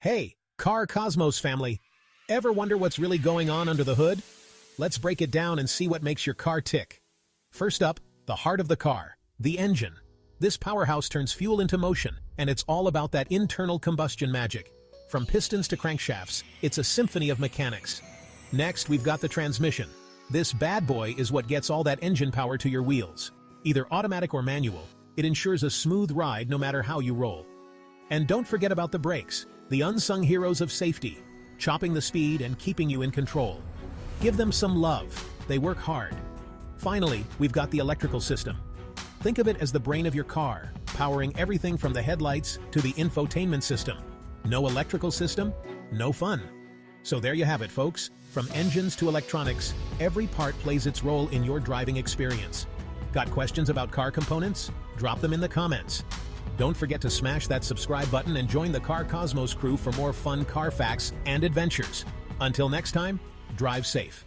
Hey, Car Cosmos family! Ever wonder what's really going on under the hood? Let's break it down and see what makes your car tick. First up, the heart of the car, the engine. This powerhouse turns fuel into motion, and it's all about that internal combustion magic. From pistons to crankshafts, it's a symphony of mechanics. Next, we've got the transmission. This bad boy is what gets all that engine power to your wheels. Either automatic or manual, it ensures a smooth ride no matter how you roll. And don't forget about the brakes, the unsung heroes of safety, chopping the speed and keeping you in control. Give them some love, they work hard. Finally, we've got the electrical system. Think of it as the brain of your car, powering everything from the headlights to the infotainment system. No electrical system? No fun. So there you have it, folks. From engines to electronics, every part plays its role in your driving experience. Got questions about car components? Drop them in the comments. Don't forget to smash that subscribe button and join the Car Cosmos crew for more fun car facts and adventures. Until next time, drive safe.